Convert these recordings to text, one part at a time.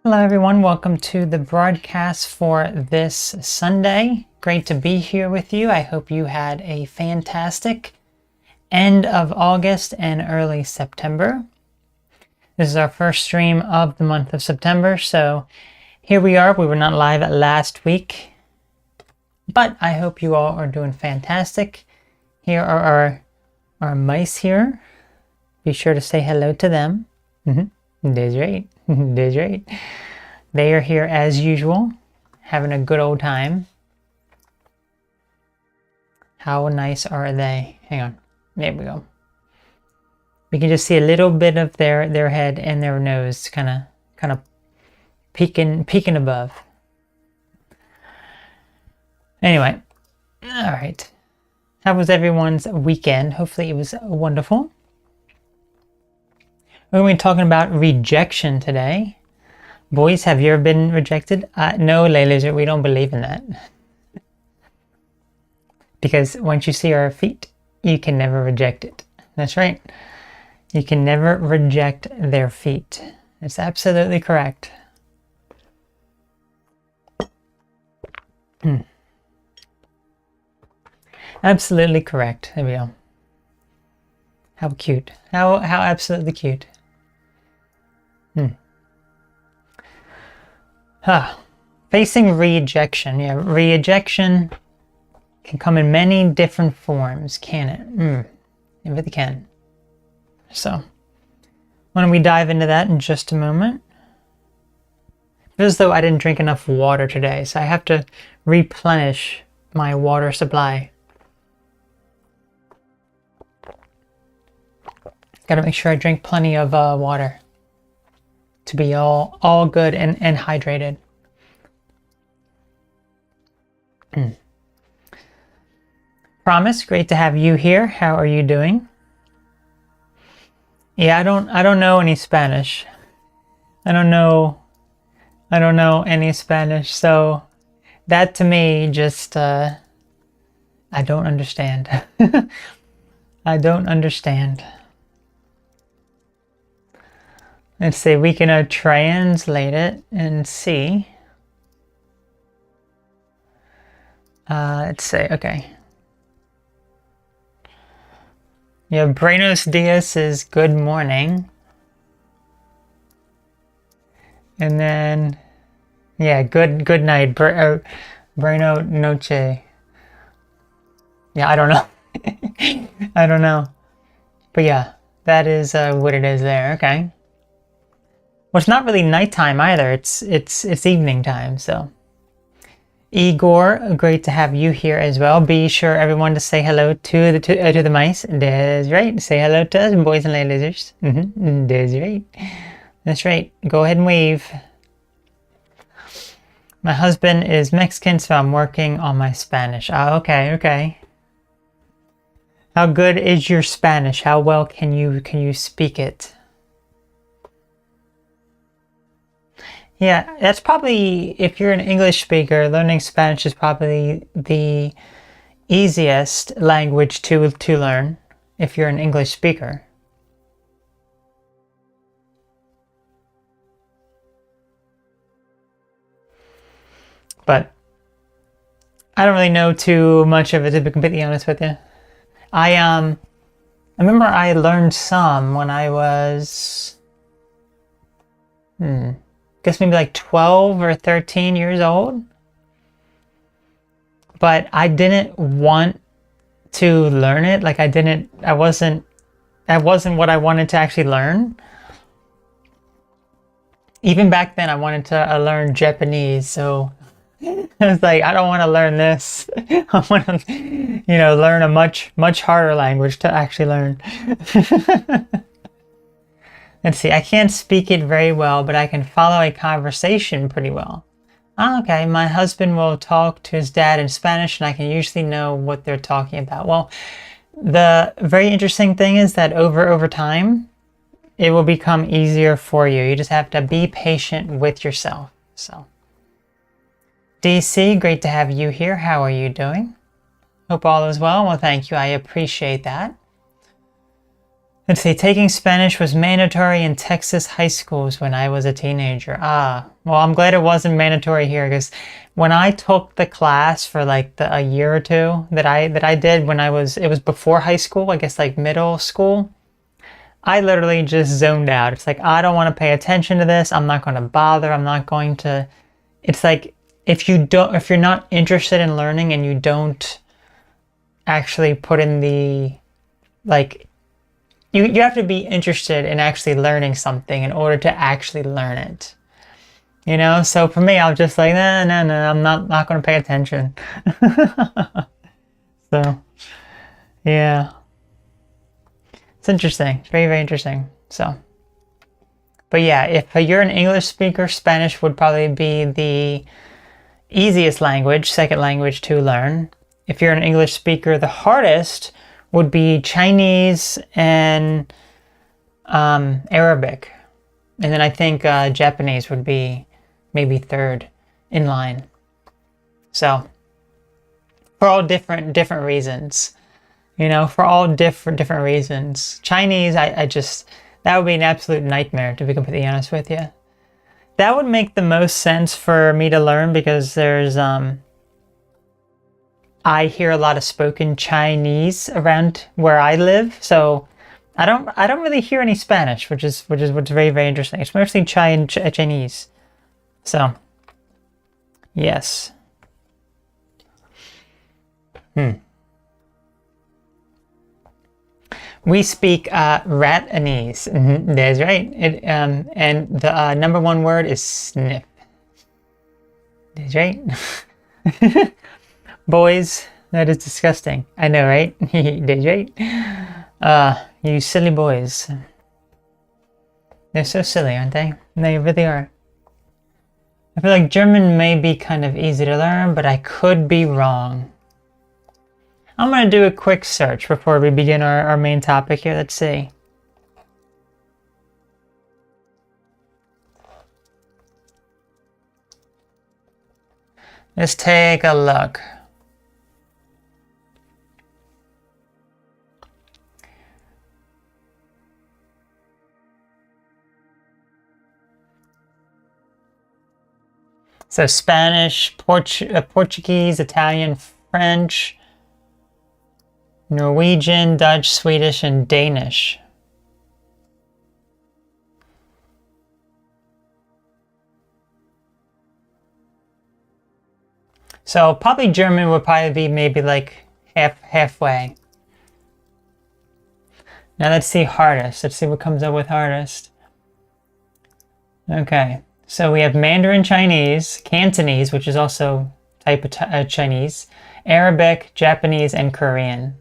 Hello everyone, welcome to the broadcast for this Sunday. Great to be here with you. I hope you had a fantastic end of August and early September. This is our first stream of the month of September, so here we are. We were not live last week, but I hope you all are doing fantastic. Here are our mice here. Be sure to say hello to them. That's right. That's right. They are here as usual, having a good old time. How nice are they? Hang on. There we go. We can just see a little bit of their head and their nose kind of peeking above. Anyway, all right. How was everyone's weekend? Hopefully it was wonderful. We're going to be talking about rejection today. Boys, have you ever been rejected? No, ladies, we don't believe in that. Because once you see our feet, you can never reject it. That's right. You can never reject their feet. It's absolutely correct. Absolutely correct. There we go. How cute. How absolutely cute. Facing rejection. Yeah, rejection can come in many different forms, can it? It really can. So, why don't we dive into that in just a moment? Feels as though I didn't drink enough water today, so I have to replenish my water supply. Gotta make sure I drink plenty of water to be all good and hydrated. Promise, great to have you here. How are you doing? Yeah, I don't know any Spanish. I don't know any Spanish, so that to me just I don't understand. I don't understand. Let's see, we can translate it and see. Let's say, okay. Yeah, Buenos Dias is good morning. And then, yeah, good night. Buenos noche. Yeah, I don't know. I don't know. But yeah, that is what it is there, okay. Well, it's not really nighttime either. It's evening time, so. Igor, great to have you here as well. Be sure everyone to say hello to the mice. That's right. Say hello to us, boys and ladies. That's right. That's right. Go ahead and wave. My husband is Mexican, so I'm working on my Spanish. Okay. How good is your Spanish? How well can you speak it? Yeah, that's probably, if you're an English speaker, learning Spanish is probably the easiest language to learn if you're an English speaker. But I don't really know too much of it, to be completely honest with you. I remember I learned some when I was guess maybe like 12 or 13 years old, but I didn't want to learn it. Like that wasn't what I wanted to actually learn. Even back then I wanted to learn Japanese, so I was like, I don't want to learn this. I want to, learn a much harder language to actually learn. Let's see, I can't speak it very well, but I can follow a conversation pretty well. Okay, my husband will talk to his dad in Spanish, and I can usually know what they're talking about. Well, the very interesting thing is that over time, it will become easier for you. You just have to be patient with yourself. So, DC, great to have you here. How are you doing? Hope all is well. Well, thank you. I appreciate that. Let's see, taking Spanish was mandatory in Texas high schools when I was a teenager. Ah, well, I'm glad it wasn't mandatory here because when I took the class for like a year or two that I did when it was before high school, I guess like middle school, I literally just zoned out. It's like, I don't want to pay attention to this. I'm not going to bother. I'm not going to. It's like if you're not interested in learning and you don't actually put in the like. You have to be interested in actually learning something in order to actually learn it. You know? So for me, I was just like, no, I'm not going to pay attention. So, yeah. It's interesting. It's very, very interesting. So, but yeah, if you're an English speaker, Spanish would probably be the easiest language, second language to learn. If you're an English speaker, the hardest would be Chinese and Arabic. And then I think Japanese would be maybe third in line. So, for all different reasons. You know, for all different reasons. Chinese, I just, that would be an absolute nightmare, to be completely honest with you. That would make the most sense for me to learn because there's, I hear a lot of spoken Chinese around where I live, so I don't really hear any Spanish, which is what's very, very interesting. It's mostly Chinese. So, yes. We speak Ratanese. That's right. And the number one word is sniff. That's right. Boys, that is disgusting. I know, right? That's right. You silly boys. They're so silly, aren't they? They really are. I feel like German may be kind of easy to learn, but I could be wrong. I'm going to do a quick search before we begin our main topic here. Let's see. Let's take a look. So Spanish, Portuguese, Italian, French, Norwegian, Dutch, Swedish, and Danish. So probably German would probably be maybe like halfway. Now let's see hardest. Let's see what comes up with hardest. Okay. So we have Mandarin Chinese, Cantonese, which is also type of Chinese, Arabic, Japanese, and Korean.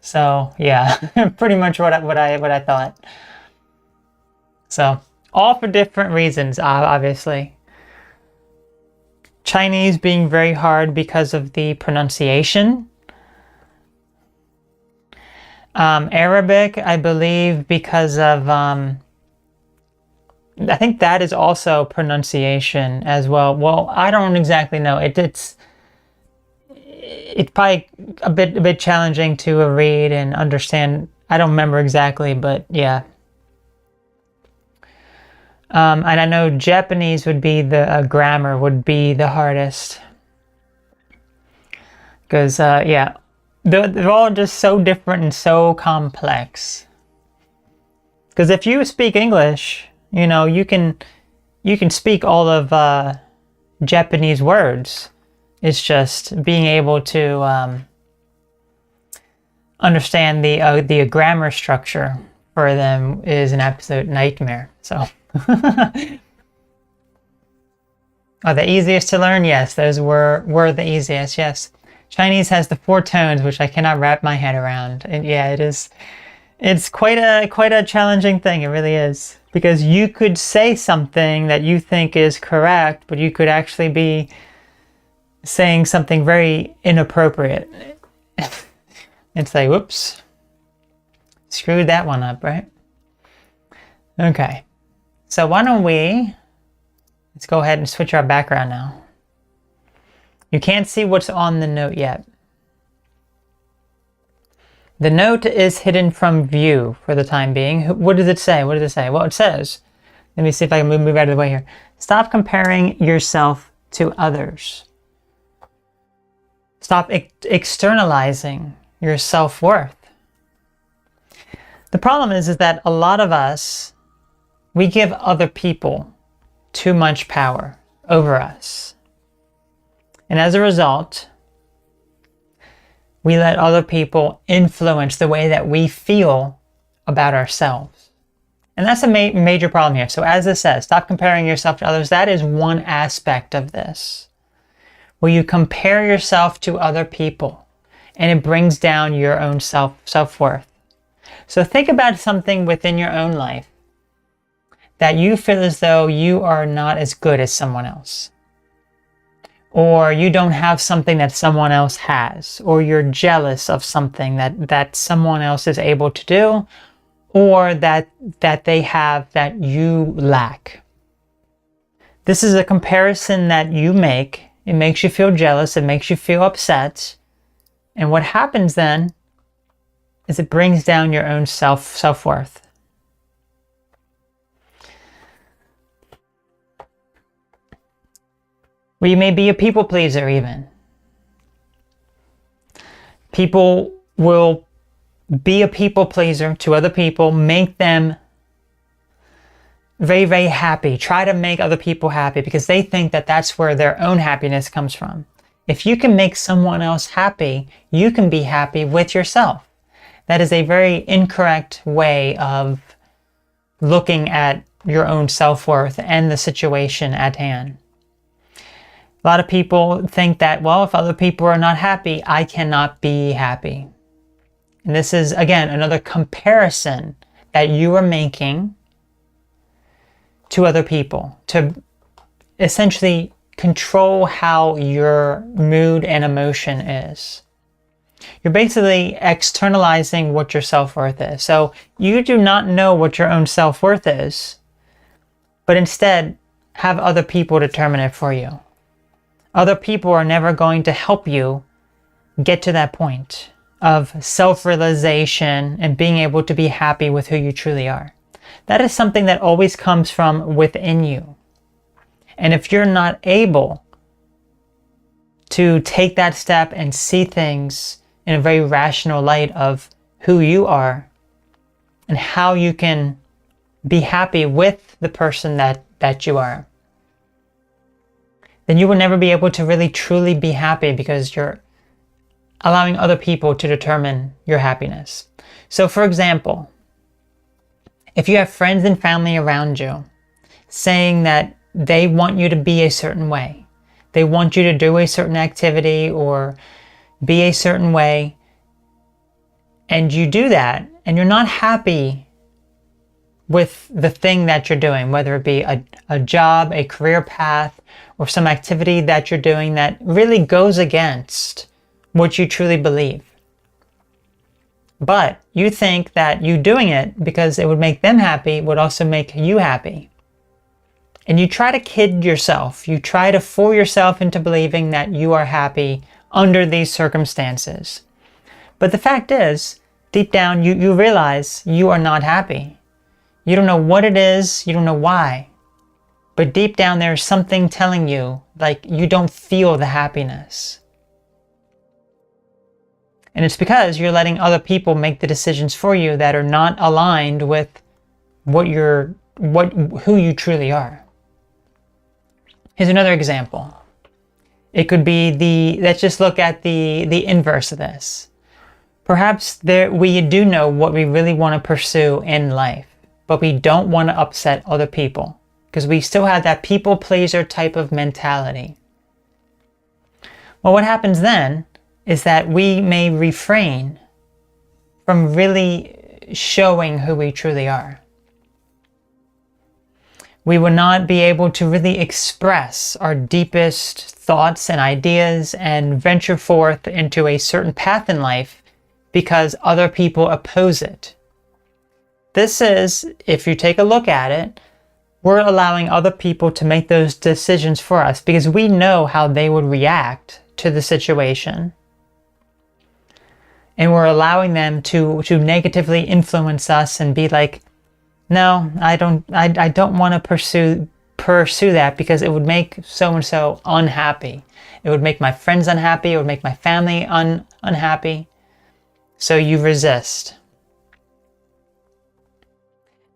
So yeah, pretty much what I thought. So all for different reasons, obviously. Chinese being very hard because of the pronunciation. Arabic, I believe, because of I think that is also pronunciation as well. Well, I don't exactly know. It's probably a bit challenging to read and understand. I don't remember exactly, but yeah. And I know Japanese would be the grammar would be the hardest. Because yeah, they're all just so different and so complex. Because if you speak English, you know, you can speak all of Japanese words. It's just being able to understand the grammar structure for them is an absolute nightmare. So, are the easiest to learn? Yes, those were the easiest. Yes, Chinese has the 4 tones, which I cannot wrap my head around. And yeah, it is. It's quite a challenging thing. It really is. Because you could say something that you think is correct, but you could actually be saying something very inappropriate. It's like, whoops. Screwed that one up, right? Okay. So why don't let's go ahead and switch our background now. You can't see what's on the note yet. The note is hidden from view for the time being. What does it say? What does it say? Well, it says, let me see if I can move out of the way here. Stop comparing yourself to others. Stop externalizing your self-worth. The problem is that a lot of us, we give other people too much power over us. And as a result, we let other people influence the way that we feel about ourselves. And that's a major problem here. So as this says, stop comparing yourself to others. That is one aspect of this, where you compare yourself to other people and it brings down your own self-worth. So think about something within your own life that you feel as though you are not as good as someone else, or you don't have something that someone else has, or you're jealous of something that someone else is able to do, or that they have that you lack. This is a comparison that you make. It makes you feel jealous. It makes you feel upset. And what happens then is it brings down your own self-worth. Well, you may be a people pleaser even. People will be a people pleaser to other people, make them very, very happy. Try to make other people happy because they think that that's where their own happiness comes from. If you can make someone else happy, you can be happy with yourself. That is a very incorrect way of looking at your own self-worth and the situation at hand. A lot of people think that, well, if other people are not happy, I cannot be happy. And this is, again, another comparison that you are making to other people to essentially control how your mood and emotion is. You're basically externalizing what your self-worth is. So you do not know what your own self-worth is, but instead have other people determine it for you. Other people are never going to help you get to that point of self-realization and being able to be happy with who you truly are. That is something that always comes from within you. And if you're not able to take that step and see things in a very rational light of who you are and how you can be happy with the person that you are, then you will never be able to really truly be happy because you're allowing other people to determine your happiness. So for example, if you have friends and family around you saying that they want you to be a certain way, they want you to do a certain activity or be a certain way, and you do that and you're not happy with the thing that you're doing, whether it be a job, a career path, or some activity that you're doing that really goes against what you truly believe. But you think that you doing it because it would make them happy would also make you happy. And you try to kid yourself. You try to fool yourself into believing that you are happy under these circumstances. But the fact is, deep down, you realize you are not happy. You don't know what it is. You don't know why. But deep down, there's something telling you, like, you don't feel the happiness. And it's because you're letting other people make the decisions for you that are not aligned with who you truly are. Here's another example. It could be let's just look at the inverse of this. Perhaps we do know what we really want to pursue in life, but we don't want to upset other people because we still have that people pleaser type of mentality. Well, what happens then is that we may refrain from really showing who we truly are. We will not be able to really express our deepest thoughts and ideas and venture forth into a certain path in life because other people oppose it. This is, if you take a look at it, we're allowing other people to make those decisions for us because we know how they would react to the situation. and we're allowing them to negatively influence us and be like, no, I don't want to pursue that because it would make so and so unhappy. It would make my friends unhappy. It would make my family unhappy. So you resist.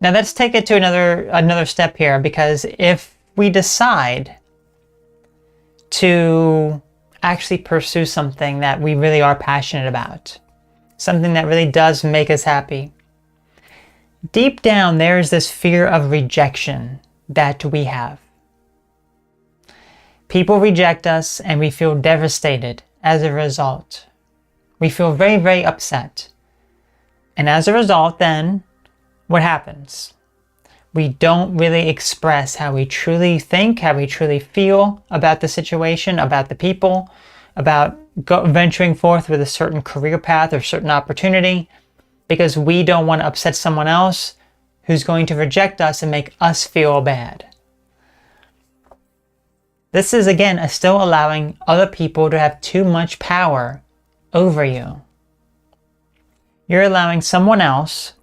Now let's take it to another step here, because if we decide to actually pursue something that we really are passionate about, something that really does make us happy, deep down there is this fear of rejection that we have. People reject us and we feel devastated as a result. We feel very, very upset. And as a result, then, what happens? We don't really express how we truly think, how we truly feel about the situation, about the people, about venturing forth with a certain career path or certain opportunity, because we don't want to upset someone else who's going to reject us and make us feel bad. This is, again, still allowing other people to have too much power over you. You're allowing someone else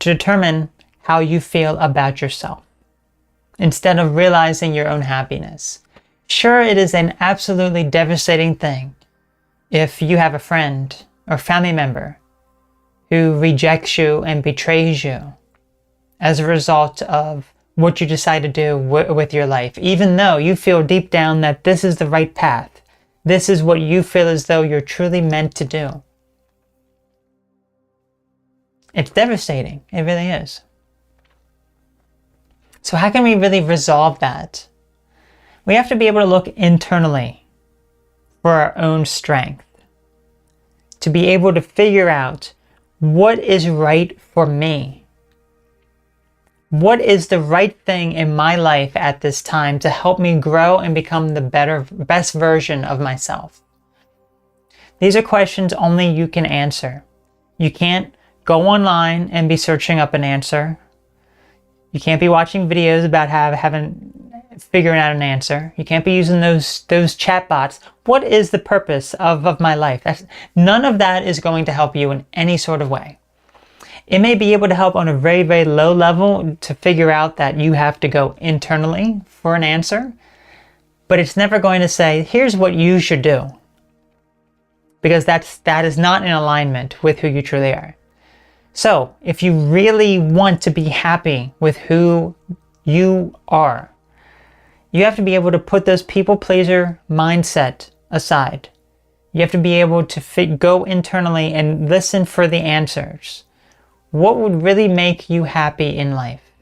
to determine how you feel about yourself, instead of realizing your own happiness. Sure, it is an absolutely devastating thing if you have a friend or family member who rejects you and betrays you as a result of what you decide to do with your life, even though you feel deep down that this is the right path. This is what you feel as though you're truly meant to do. It's devastating. It really is. So how can we really resolve that? We have to be able to look internally for our own strength, to be able to figure out what is right for me. What is the right thing in my life at this time to help me grow and become the best version of myself? These are questions only you can answer. You can't go online and be searching up an answer. You can't be watching videos about figuring out an answer. You can't be using those chat bots. What is the purpose of my life? None of that is going to help you in any sort of way. It may be able to help on a very, very low level to figure out that you have to go internally for an answer, but it's never going to say, here's what you should do, because that is not in alignment with who you truly are. So if you really want to be happy with who you are, you have to be able to put those people pleaser mindset aside. You have to be able to go internally and listen for the answers. What would really make you happy in life?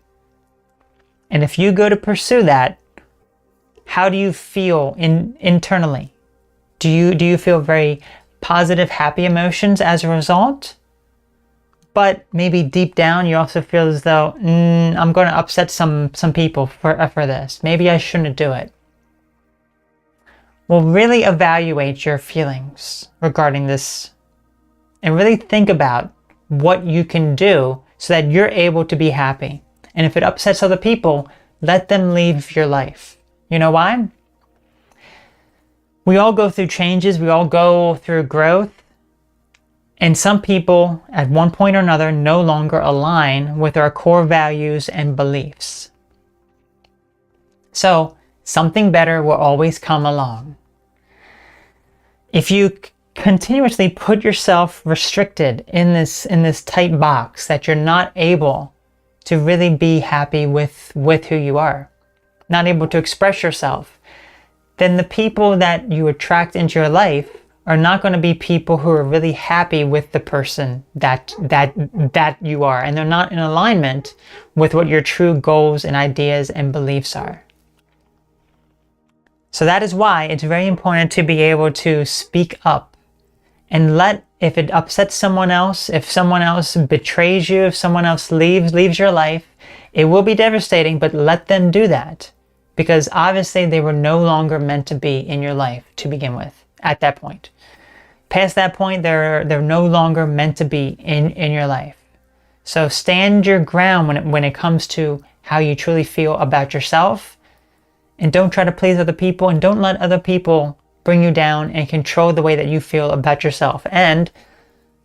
And if you go to pursue that, how do you feel internally? Do you feel very positive, happy emotions as a result? But maybe deep down you also feel as though, I'm going to upset some people for this. Maybe I shouldn't do it. Well, really evaluate your feelings regarding this and really think about what you can do so that you're able to be happy. And if it upsets other people, let them leave your life. You know why? We all go through changes. We all go through growth. And some people at one point or another no longer align with our core values and beliefs. So something better will always come along. If you continuously put yourself restricted in this tight box that you're not able to really be happy with who you are, not able to express yourself, then the people that you attract into your life are not going to be people who are really happy with the person that you are, and they're not in alignment with what your true goals and ideas and beliefs are. So that is why it's very important to be able to speak up and if it upsets someone else, if someone else betrays you, if someone else leaves your life, it will be devastating, but let them do that, because obviously they were no longer meant to be in your life to begin with at that point. Past that point, they're no longer meant to be in your life. So stand your ground when it comes to how you truly feel about yourself, and don't try to please other people, and don't let other people bring you down and control the way that you feel about yourself. And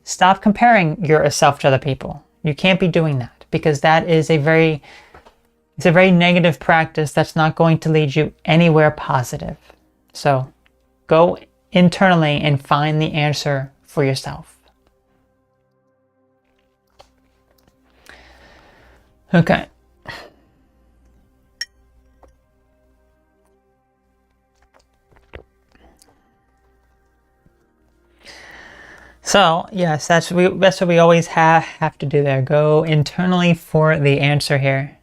stop comparing yourself to other people. You can't be doing that, because that is a very negative practice that's not going to lead you anywhere positive. So go internally and find the answer for yourself. Okay. So yes, that's what we always have to do there. Go internally for the answer here.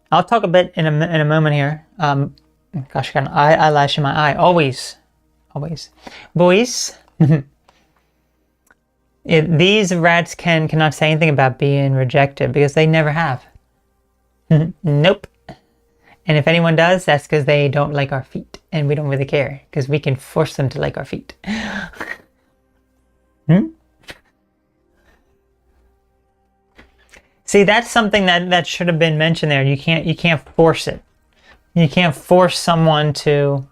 I'll talk a bit in a moment here. Gosh, I got an eyelash in my eye. Always. Boys. These rats cannot say anything about being rejected because they never have. Nope. And if anyone does, that's because they don't like our feet, and we don't really care because we can force them to like our feet. See, that's something that should have been mentioned there. You can't force it. You can't force someone to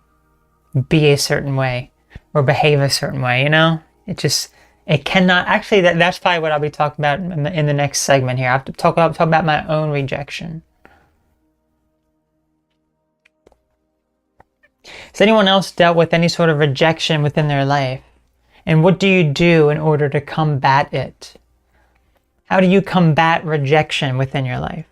be a certain way or behave a certain way, you know? It cannot, actually, that's probably what I'll be talking about in the next segment here. I have to talk about my own rejection. Has anyone else dealt with any sort of rejection within their life? And what do you do in order to combat it? How do you combat rejection within your life?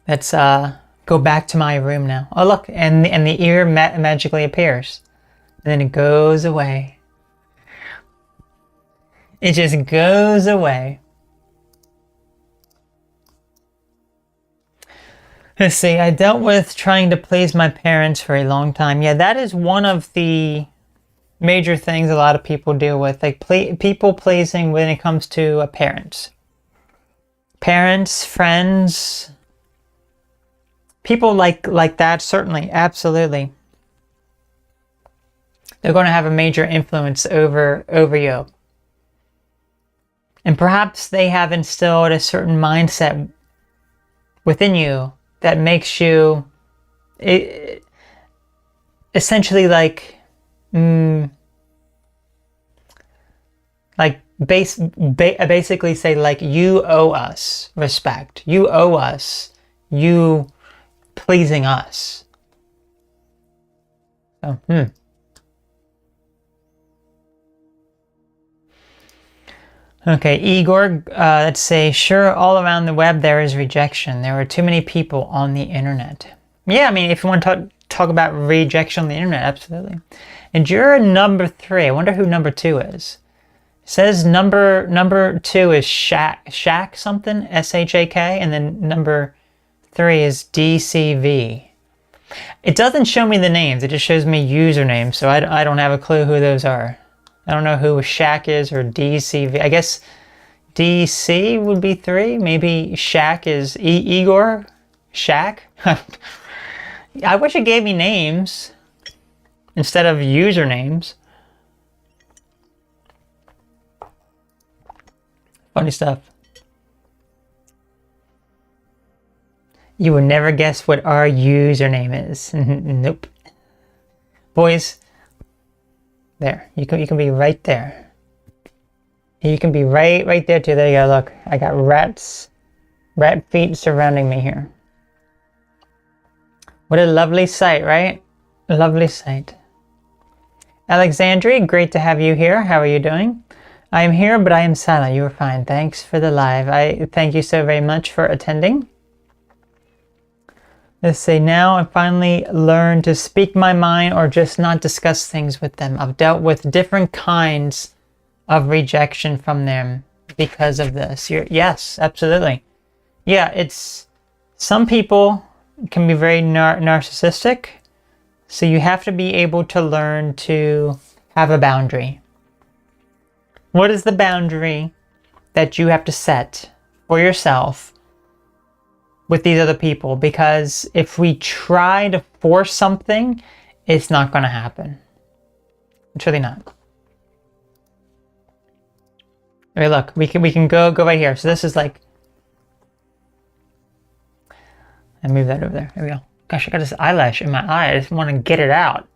Let's go back to my room now. Oh look, and the ear magically appears. And then it goes away. It just goes away. Let's see, I dealt with trying to please my parents for a long time. Yeah, that is one of the major things a lot of people deal with, like people pleasing when it comes to parents. Parents, friends, people like that, certainly, absolutely. They're going to have a major influence over you. And perhaps they have instilled a certain mindset within you that makes you essentially basically say, like, you owe us respect. You owe us. You pleasing us. So, Okay, Igor, let's say, sure, all around the web there is rejection. There are too many people on the internet. Yeah, I mean, if you want to talk about rejection on the internet, absolutely. And you're number 3. I wonder who number 2 is. It says number 2 is Shaq something, S-H-A-K, and then number 3 is DCV. It doesn't show me the names, it just shows me usernames, so I don't have a clue who those are. I don't know who Shaq is or DCV. I guess DC would be 3. Maybe Shaq is Igor? Shaq? I wish it gave me names instead of usernames. Funny stuff. You would never guess what our username is. Nope. Boys, there. You can be right there. You can be right there too. There you go. Look, I got rat feet surrounding me here. What a lovely sight, right? A lovely sight. Alexandria, great to have you here. How are you doing? I am here, but I am silent. You are fine. Thanks for the live. I thank you so very much for attending. Let's say, now I finally learned to speak my mind or just not discuss things with them. I've dealt with different kinds of rejection from them because of this. Yes, absolutely. Yeah, it's, some people can be very narcissistic, so you have to be able to learn to have a boundary. What is the boundary that you have to set for yourself with these other people? Because if we try to force something, it's not going to happen. It's really not. I mean, look, we can go right here. So this is like And move that over there. There we go. Gosh, I got this eyelash in my eye. I just want to get it out.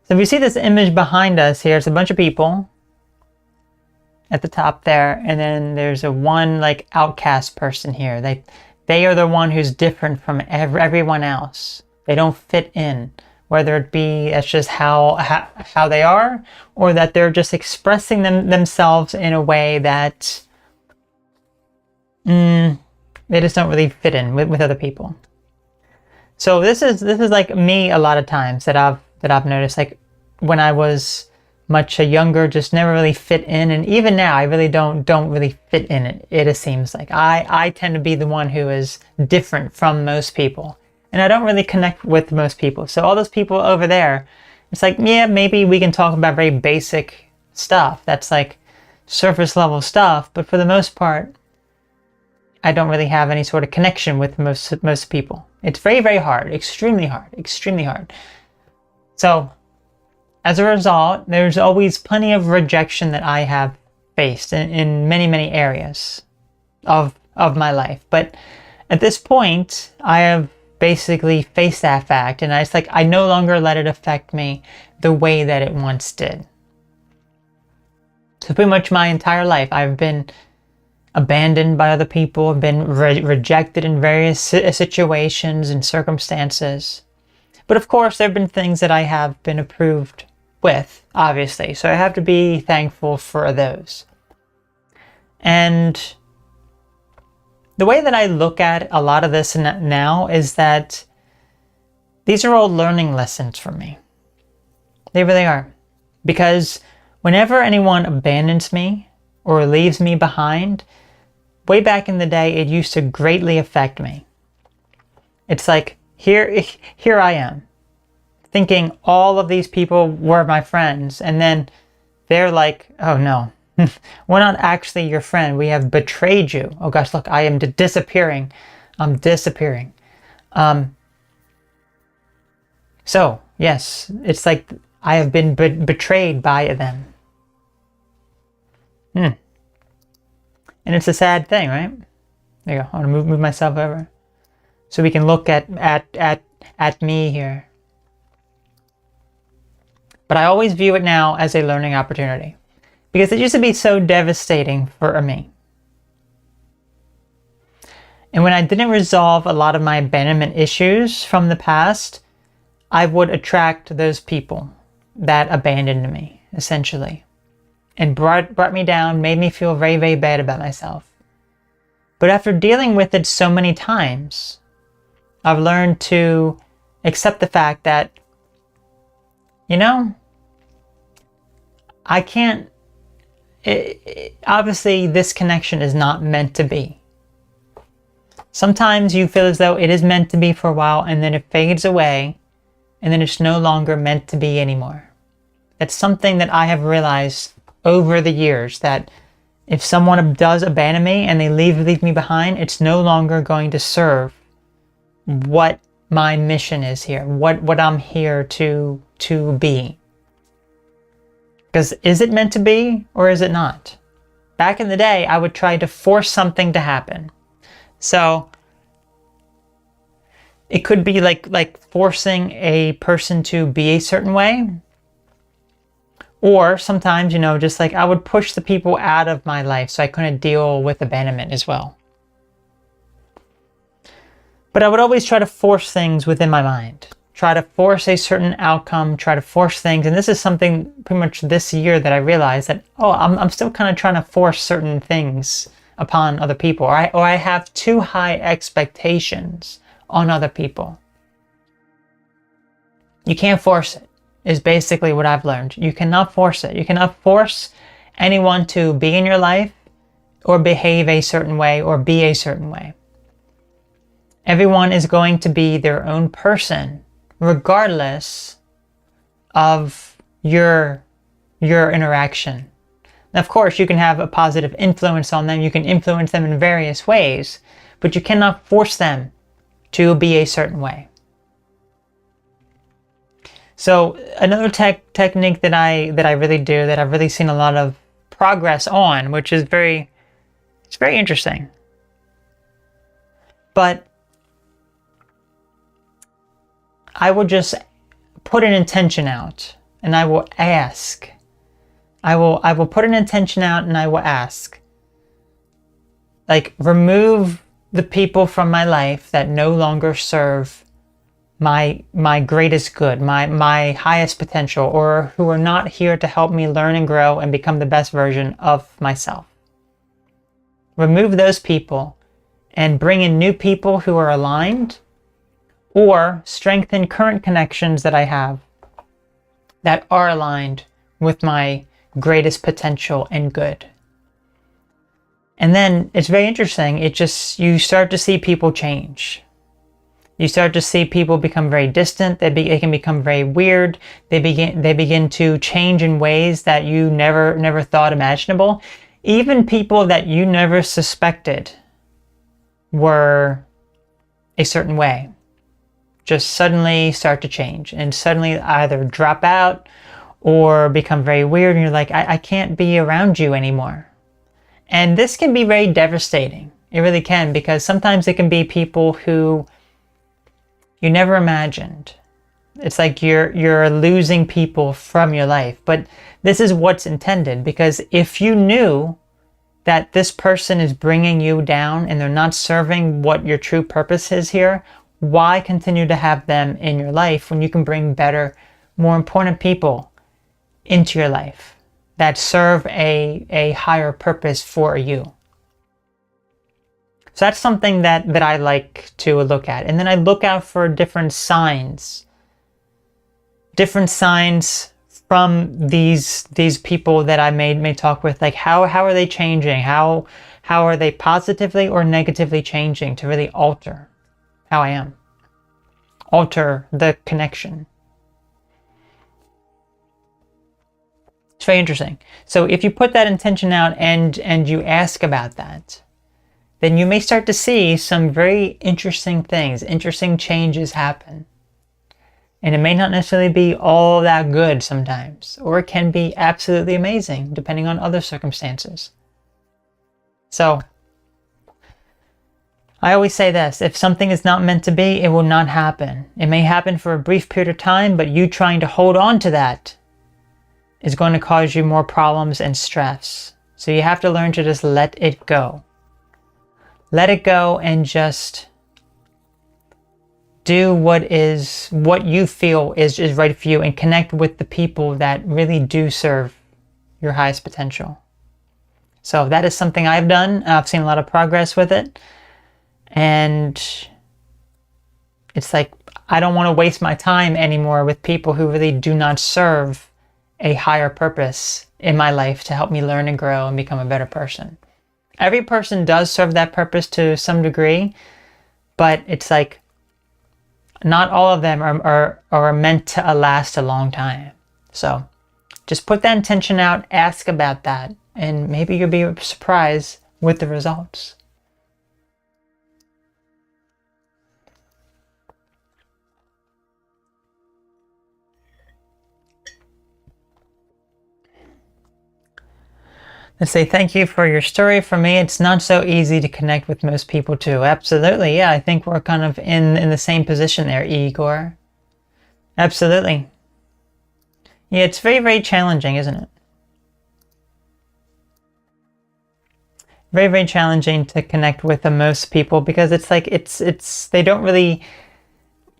So if you see this image behind us here, it's a bunch of people at the top there, and then there's a one like outcast person here. They are the one who's different from everyone else. They don't fit in, whether it be that's just how they are, or that they're just expressing themselves in a way that they just don't really fit in with other people. So this is like me a lot of times that I've noticed, like when I was much younger, just never really fit in, and even now I really don't really fit in it. It seems like I tend to be the one who is different from most people, and I don't really connect with most people. So all those people over there, it's like, yeah, maybe we can talk about very basic stuff that's like surface level stuff, but for the most part I don't really have any sort of connection with most people. It's very, very hard, extremely hard. So as a result, there's always plenty of rejection that I have faced in many, many areas of my life. But at this point, I have basically faced that fact, and it's like I no longer let it affect me the way that it once did. So pretty much my entire life, I've been abandoned by other people, have been rejected in various situations and circumstances. But of course, there have been things that I have been approved with, obviously. So I have to be thankful for those. And the way that I look at a lot of this now is that these are all learning lessons for me. They really are. Because whenever anyone abandons me or leaves me behind, way back in the day, it used to greatly affect me. It's like, here I am, thinking all of these people were my friends, and then they're like, oh no, we're not actually your friend. We have betrayed you. Oh gosh, look, I am disappearing. I'm disappearing. So, yes, it's like I have been betrayed by them. And it's a sad thing, right? There you go. I want to move myself over so we can look at me here. But I always view it now as a learning opportunity, because it used to be so devastating for me. And when I didn't resolve a lot of my abandonment issues from the past, I would attract those people that abandoned me, essentially, and brought me down, made me feel very, very bad about myself. But after dealing with it so many times, I've learned to accept the fact that, you know, I can't, obviously this connection is not meant to be. Sometimes you feel as though it is meant to be for a while, and then it fades away, and then it's no longer meant to be anymore. That's something that I have realized over the years, that if someone does abandon me and they leave me behind, it's no longer going to serve what my mission is here, what I'm here to be. Because is it meant to be, or is it not? Back in the day, I would try to force something to happen. So it could be like forcing a person to be a certain way. Or sometimes, you know, just like I would push the people out of my life so I couldn't deal with abandonment as well. But I would always try to force things within my mind. Try to force a certain outcome, try to force things. And this is something pretty much this year that I realized that, oh, I'm still kind of trying to force certain things upon other people. Or I have too high expectations on other people. You can't force it, is basically what I've learned. You cannot force it. You cannot force anyone to be in your life or behave a certain way or be a certain way. Everyone is going to be their own person, regardless of your interaction. Now, of course, you can have a positive influence on them. You can influence them in various ways, but you cannot force them to be a certain way. So another technique that I really do, that I've really seen a lot of progress on, which is very interesting, But I will just put an intention out, and I will ask. I will put an intention out, and I will ask. Like, remove the people from my life that no longer serve my greatest good, my highest potential, or who are not here to help me learn and grow and become the best version of myself. Remove those people and bring in new people who are aligned, or strengthen current connections that I have that are aligned with my greatest potential and good. And then it's very interesting. You start to see people change. You start to see people become very distant. They can become very weird. They begin to change in ways that you never thought imaginable. Even people that you never suspected were a certain way just suddenly start to change, and suddenly either drop out or become very weird, and you're like, I can't be around you anymore. And this can be very devastating. It really can, because sometimes it can be people who you never imagined. It's like you're losing people from your life. But this is what's intended, because if you knew that this person is bringing you down and they're not serving what your true purpose is here, why continue to have them in your life when you can bring better, more important people into your life that serve a higher purpose for you? So that's something that I like to look at. And then I look out for different signs from these people that I may talk with. Like, how are they changing? How are they positively or negatively changing to really alter how I am? Alter the connection. It's very interesting. So if you put that intention out and you ask about that, then you may start to see some very interesting things, interesting changes happen. And it may not necessarily be all that good sometimes, or it can be absolutely amazing depending on other circumstances. So I always say this: if something is not meant to be, it will not happen. It may happen for a brief period of time, but you trying to hold on to that is going to cause you more problems and stress. So you have to learn to just let it go. Let it go and just do what you feel is right for you, and connect with the people that really do serve your highest potential. So that is something I've done. I've seen a lot of progress with it. And it's like, I don't want to waste my time anymore with people who really do not serve a higher purpose in my life to help me learn and grow and become a better person. Every person does serve that purpose to some degree, but it's like not all of them are meant to last a long time. So just put that intention out, ask about that, and maybe you'll be surprised with the results. Let's say, thank you for your story. For me, it's not so easy to connect with most people too. Absolutely, yeah, I think we're kind of in the same position there, Igor. Absolutely. Yeah, it's very, very challenging, isn't it? Very, very challenging to connect with most people, because it's like,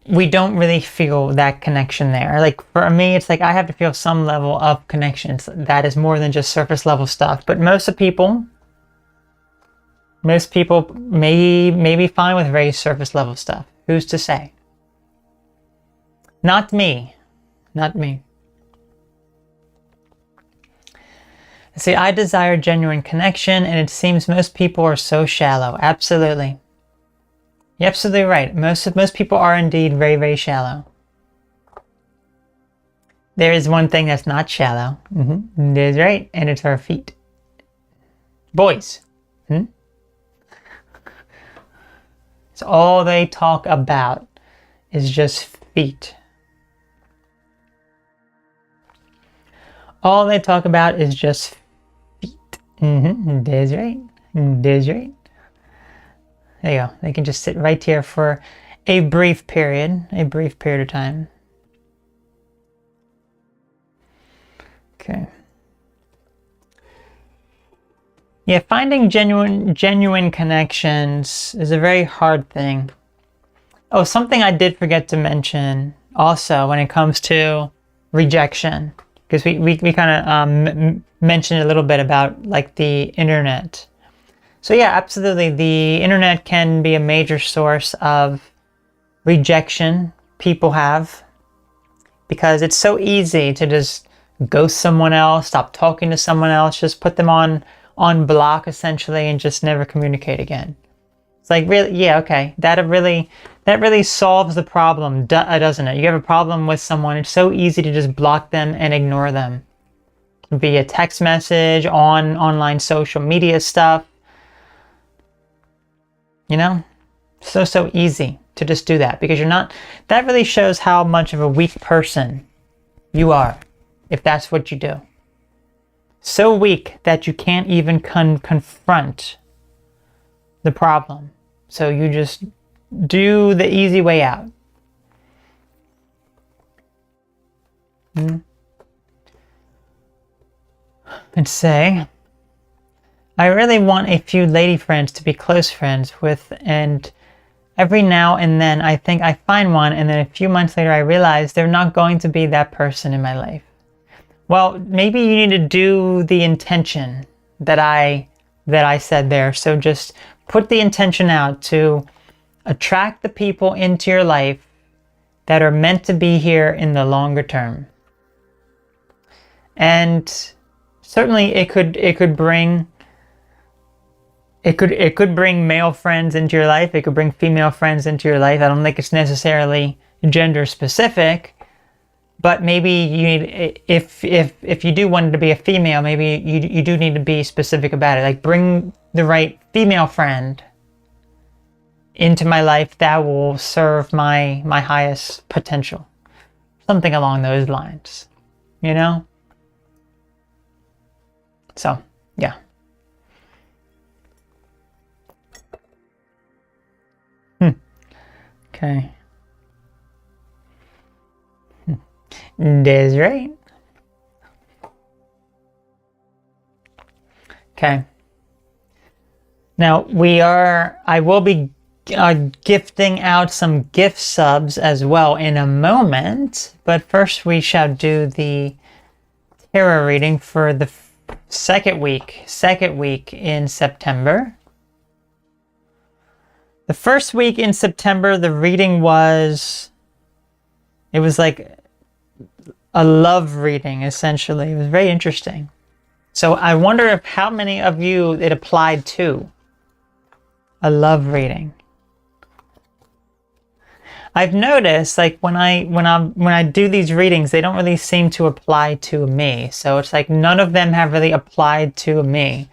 we don't really feel that connection there. Like for me, it's like I have to feel some level of connections that is more than just surface level stuff. But most people may be fine with very surface level stuff. Who's to say? Not me. Not me. See, I desire genuine connection, and it seems most people are so shallow. Absolutely. You're absolutely right. Most people are indeed very, very shallow. There is one thing that's not shallow. That's right, and it's our feet. Boys. So all they talk about is just feet. All they talk about is just feet. That's right. That's right. There you go. They can just sit right here for a brief period of time. Okay. Yeah, finding genuine connections is a very hard thing. Oh, something I did forget to mention also when it comes to rejection, because we kind of mentioned a little bit about like the internet. So yeah, absolutely, the internet can be a major source of rejection people have, because it's so easy to just ghost someone else, stop talking to someone else, just put them on block essentially, and just never communicate again. It's like, really, yeah, okay, that really solves the problem, doesn't it? You have a problem with someone, it's so easy to just block them and ignore them via text message, online social media stuff. You know, so easy to just do that, because that really shows how much of a weak person you are if that's what you do. So weak that you can't even confront the problem. So you just do the easy way out. And say, I really want a few lady friends to be close friends with, and every now and then I think I find one, and then a few months later I realize they're not going to be that person in my life. Well, maybe you need to do the intention that I said there. So just put the intention out to attract the people into your life that are meant to be here in the longer term. And certainly it could bring male friends into your life. It could bring female friends into your life. I don't think it's necessarily gender specific, but maybe you need, if you do want it to be a female, maybe you do need to be specific about it. Like, bring the right female friend into my life that will serve my highest potential. Something along those lines, you know? So, yeah. Okay. That's right. Okay. Now I will be gifting out some gift subs as well in a moment, but first we shall do the tarot reading for the second week in September. The first week in September, the reading was like a love reading, essentially. It was very interesting. So I wonder how many of you it applied to. A love reading. I've noticed, like, when I do these readings, they don't really seem to apply to me. So it's like none of them have really applied to me.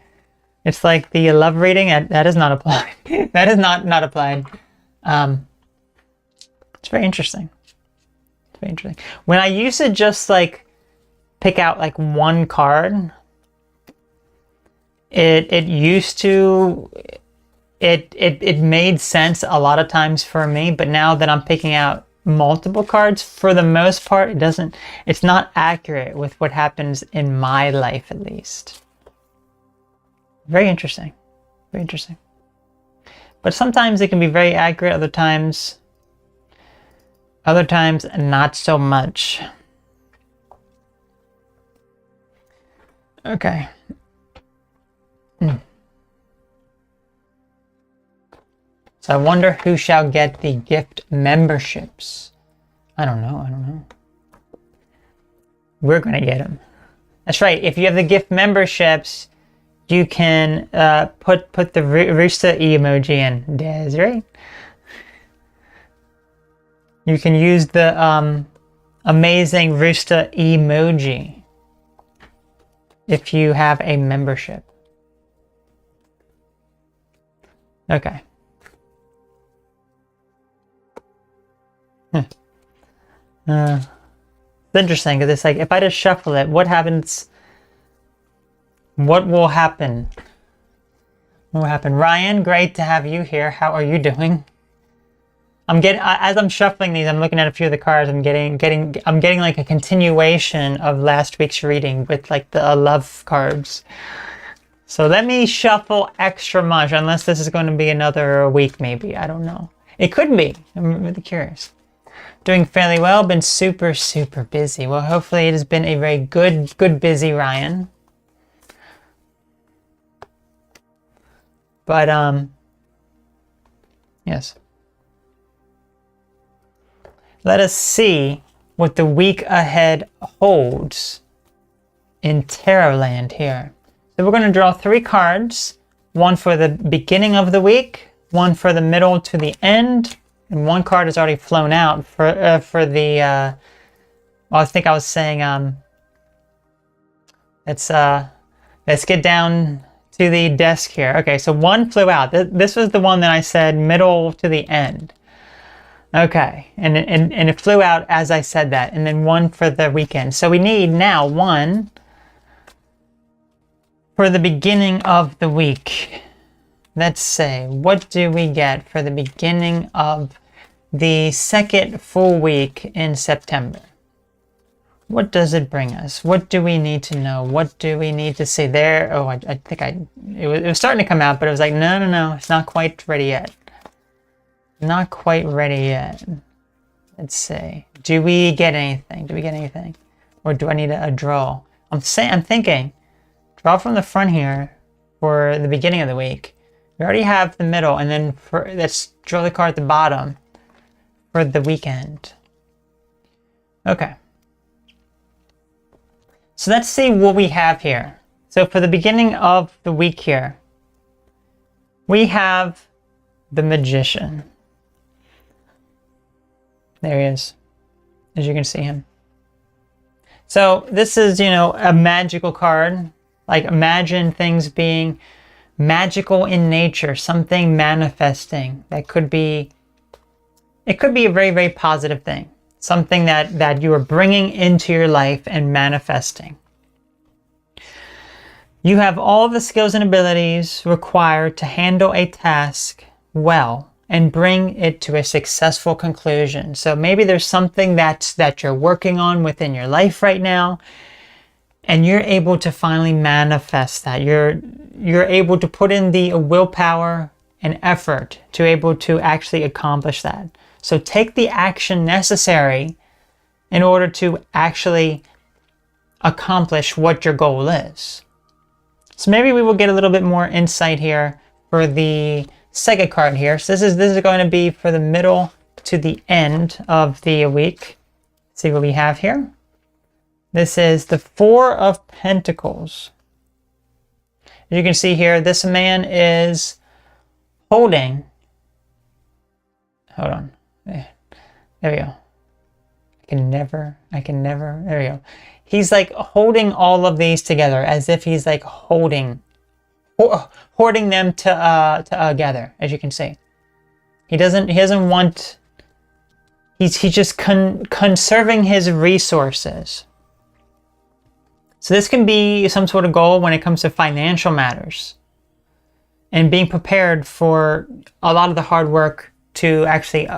It's like the love reading, that is not applied. That is not applied. It's very interesting. It's very interesting. When I used to just like pick out like one card, it made sense a lot of times for me, but now that I'm picking out multiple cards, for the most part, it's not accurate with what happens in my life, at least. Very interesting. Very interesting. But sometimes it can be very accurate, other times not so much. Okay. So I wonder who shall get the gift memberships. I don't know. We're gonna get them. That's right. If you have the gift memberships, you can put the rooster emoji in. That's right. You can use the amazing rooster emoji if you have a membership. Okay. It's interesting because it's like, if I just shuffle it, what happens? What will happen What happened? Ryan, great to have you here. How are you doing? I'm getting, as I'm shuffling these, I'm looking at a few of the cards. I'm getting like a continuation of last week's reading with like the love cards. So let me shuffle extra much, unless this is going to be another week, maybe. I don't know. It could be. I'm really curious. Doing fairly well. Been super, super busy. Well, hopefully it has been a very good busy, Ryan. But, yes. Let us see what the week ahead holds in Tarot Land here. So we're going to draw 3 cards. One for the beginning of the week, one for the middle to the end, and one card has already flown out for the, well, I think I was saying, let's get down to the desk here. Okay, so one flew out. This was the one that I said middle to the end. Okay, and it flew out as I said that, and then one for the weekend. So we need now one for the beginning of the week. Let's say, what do we get for the beginning of the second full week in September? What does it bring us? What do we need to know? What do we need to see there? Oh, I think it was starting to come out, but it was like, no, it's not quite ready yet. Not quite ready yet. Let's see. Do we get anything? Do we get anything? Or do I need a draw? I'm thinking, draw from the front here for the beginning of the week. We already have the middle, and then let's draw the card at the bottom for the weekend. Okay. So let's see what we have here. So for the beginning of the week here, we have the Magician. There he is, as you can see him. So this is, a magical card. Like, imagine things being magical in nature, something manifesting. It could be a very, very positive thing. Something that you are bringing into your life and manifesting. You have all the skills and abilities required to handle a task well and bring it to a successful conclusion. So maybe there's something that you're working on within your life right now, and you're able to finally manifest that. You're able to put in the willpower and effort to able to actually accomplish that. So take the action necessary in order to actually accomplish what your goal is. So maybe we will get a little bit more insight here for the second card here. So this is going to be for the middle to the end of the week. Let's see what we have here. This is the 4 of Pentacles. As you can see here, this man is holding. Hold on. There we go. I can never. There we go. He's like holding all of these together as if he's like hoarding them together, as you can see. He doesn't want, he's just conserving his resources. So this can be some sort of goal when it comes to financial matters and being prepared for a lot of the hard work to actually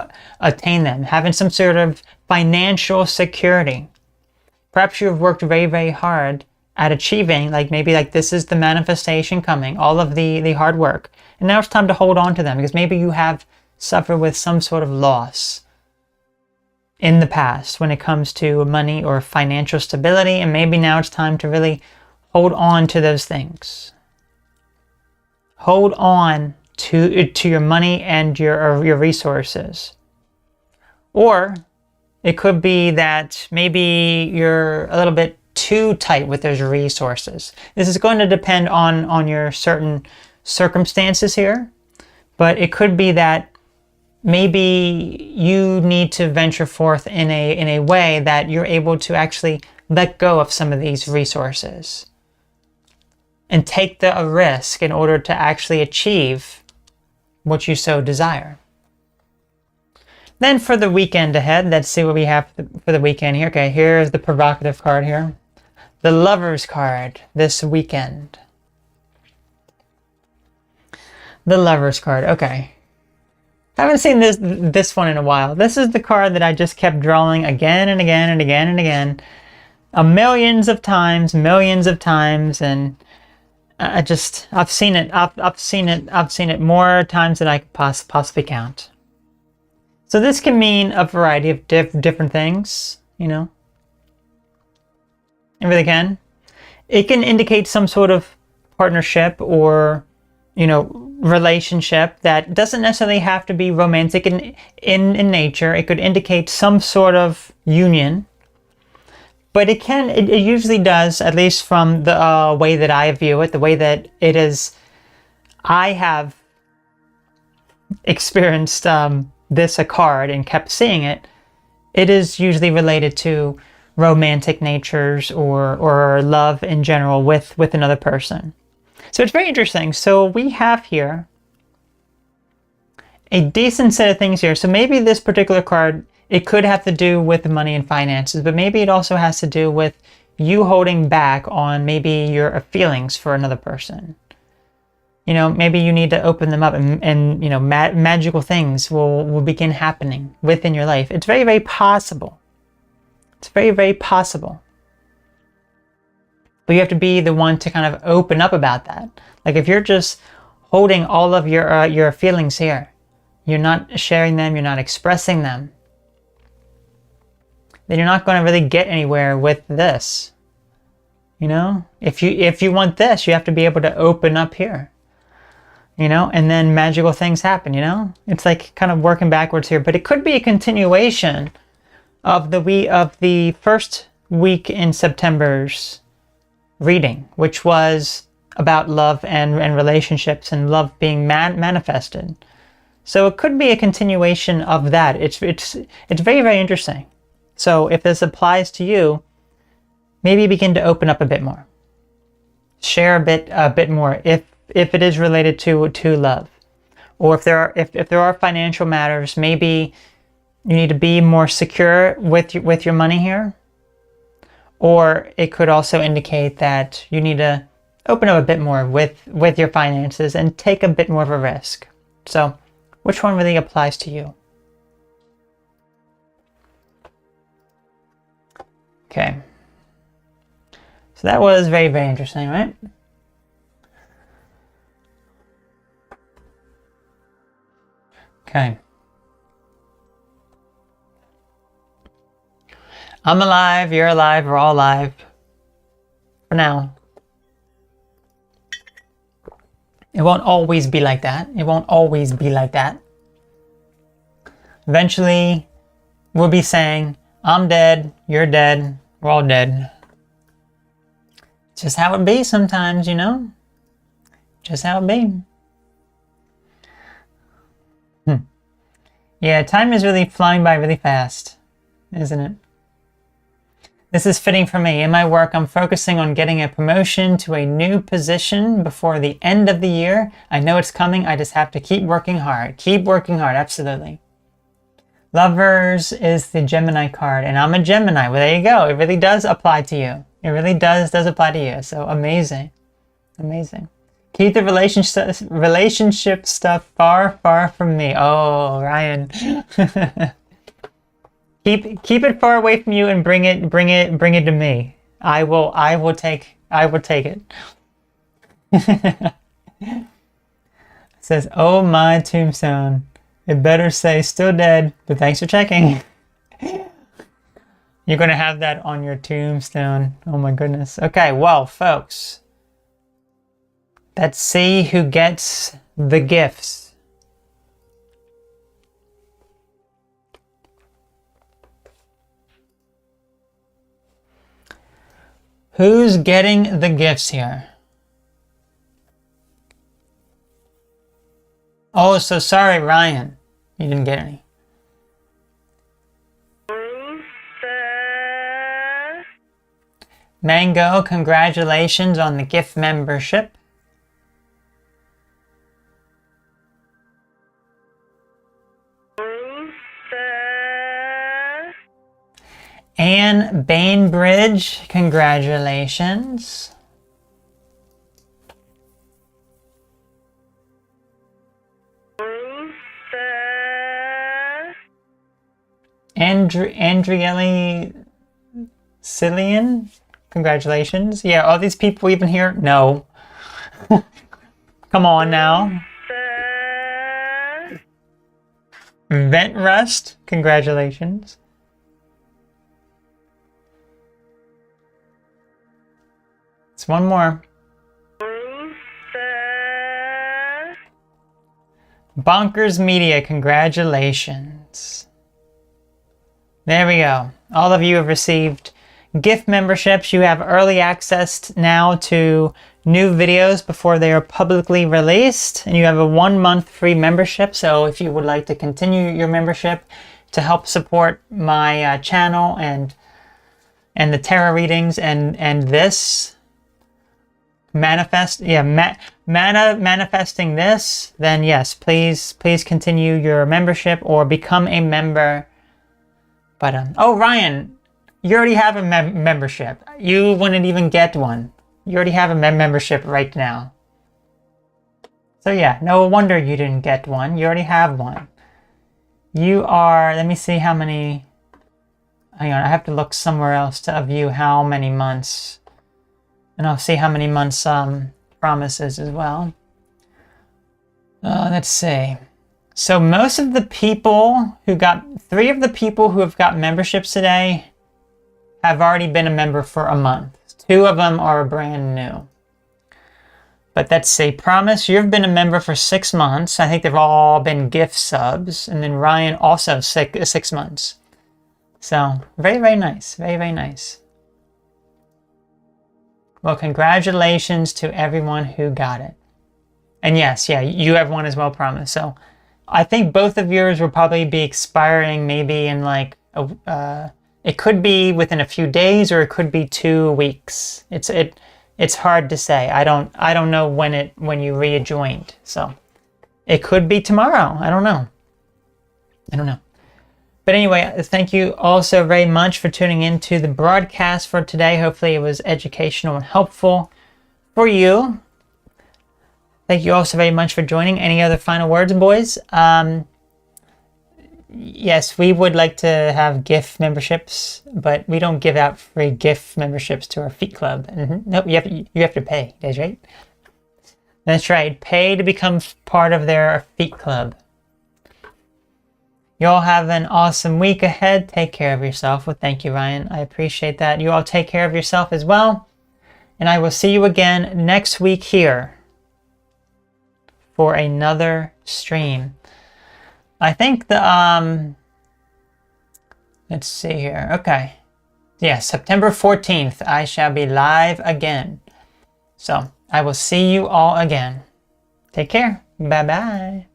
attain them, having some sort of financial security. Perhaps you've worked very, very hard at achieving, maybe this is the manifestation coming, all of the hard work. And now it's time to hold on to them, because maybe you have suffered with some sort of loss in the past when it comes to money or financial stability, and maybe now it's time to really hold on to those things. Hold on to your money and your resources. Or it could be that maybe you're a little bit too tight with those resources. This is going to depend on your certain circumstances here, but it could be that maybe you need to venture forth in a way that you're able to actually let go of some of these resources and take a risk in order to actually achieve what you so desire. Then for the weekend ahead, let's see what we have for the weekend here. Okay, here's the provocative card here. The Lover's card this weekend. The Lover's card. Okay. I haven't seen this one in a while. This is the card that I just kept drawing again and again and again and again. Millions of times, and I've seen it more times than I could possibly count. So this can mean a variety of different things, you know. It really can. It can indicate some sort of partnership or, you know, relationship that doesn't necessarily have to be romantic in nature. It could indicate some sort of union. But it usually does, at least from the way that I view it, the way that it is, I have experienced this a card and kept seeing it. It is usually related to romantic natures or love in general with another person. So it's very interesting. So we have here a decent set of things here. So maybe this particular card, it could have to do with money and finances, but maybe it also has to do with you holding back on maybe your feelings for another person. You know, maybe you need to open them up and you know, magical things will begin happening within your life. It's very, very possible. It's very, very possible. But you have to be the one to kind of open up about that. Like if you're just holding all of your feelings here, you're not sharing them, you're not expressing them, then you're not going to really get anywhere with this. You know, if you want this, you have to be able to open up here. You know, and then magical things happen, you know? It's like kind of working backwards here, but it could be a continuation of the first week in September's reading, which was about love and relationships and love being manifested. So it could be a continuation of that. It's very, very interesting. So if this applies to you, maybe begin to open up a bit more. Share a bit more if it is related to love. Or if there are financial matters, maybe you need to be more secure with your money here. Or it could also indicate that you need to open up a bit more with your finances and take a bit more of a risk. So which one really applies to you? Okay. So that was very, very interesting, right? Okay. I'm alive, you're alive, we're all alive. For now. It won't always be like that. It won't always be like that. Eventually, we'll be saying, I'm dead, you're dead, we're all dead. It's just how it be sometimes, you know? Just how it be. Yeah, time is really flying by really fast, isn't it? This is fitting for me. In my work, I'm focusing on getting a promotion to a new position before the end of the year. I know it's coming. I just have to keep working hard. Keep working hard. Absolutely. Lovers is the Gemini card, and I'm a Gemini. Well, there you go. It really does apply to you. It really does apply to you. So amazing. Amazing. Keep the relationship stuff far, far from me. Oh, Ryan. Keep it far away from you and bring it to me. I will take it. It says, oh my tombstone. It better say still dead, but thanks for checking. You're gonna have that on your tombstone. Oh my goodness. Okay, well, folks. Let's see who gets the gifts. Who's getting the gifts here? Oh, so sorry, Ryan. You didn't get any. Mango, congratulations on the gift membership. Anne Bainbridge, congratulations. Andrieli Cillian, congratulations. Yeah, all these people even here? No. Come on now. Vent Rust, congratulations. It's one more. Bonkers Media, congratulations. There we go. All of you have received gift memberships. You have early access now to new videos before they are publicly released. And you have a 1-month free membership. So if you would like to continue your membership to help support my channel and the tarot readings and this manifesting this, then yes, please continue your membership or become a member. But oh, Ryan, you already have a membership. You wouldn't even get one. You already have a membership right now. So yeah, no wonder you didn't get one. You already have one. You are, let me see how many, hang on, I have to look somewhere else to view how many months. And I'll see how many months promises as well. Let's see. So most of the people who got, 3 of the people who have got memberships today have already been a member for a month. 2 of them are brand new. But let's see, Promise, you've been a member for 6 months. I think they've all been gift subs. And then Ryan also 6 months. So very, very nice. Very, very nice. Well, congratulations to everyone who got it. And yes, yeah, you have one as well, Promise. So I think both of yours will probably be expiring maybe in like, it could be within a few days or it could be 2 weeks. It's hard to say. I don't know when you rejoined. So it could be tomorrow. I don't know. But anyway, thank you all so very much for tuning in to the broadcast for today. Hopefully it was educational and helpful for you. Thank you all so very much for joining. Any other final words, boys? Yes, we would like to have gift memberships, but we don't give out free gift memberships to our feet club. Nope, you have to pay. That's right. That's right. Pay to become part of their feet club. You all have an awesome week ahead. Take care of yourself. Well, thank you, Ryan. I appreciate that. You all take care of yourself as well. And I will see you again next week here for another stream. I think the, let's see here. Okay. Yeah, September 14th, I shall be live again. So I will see you all again. Take care. Bye-bye.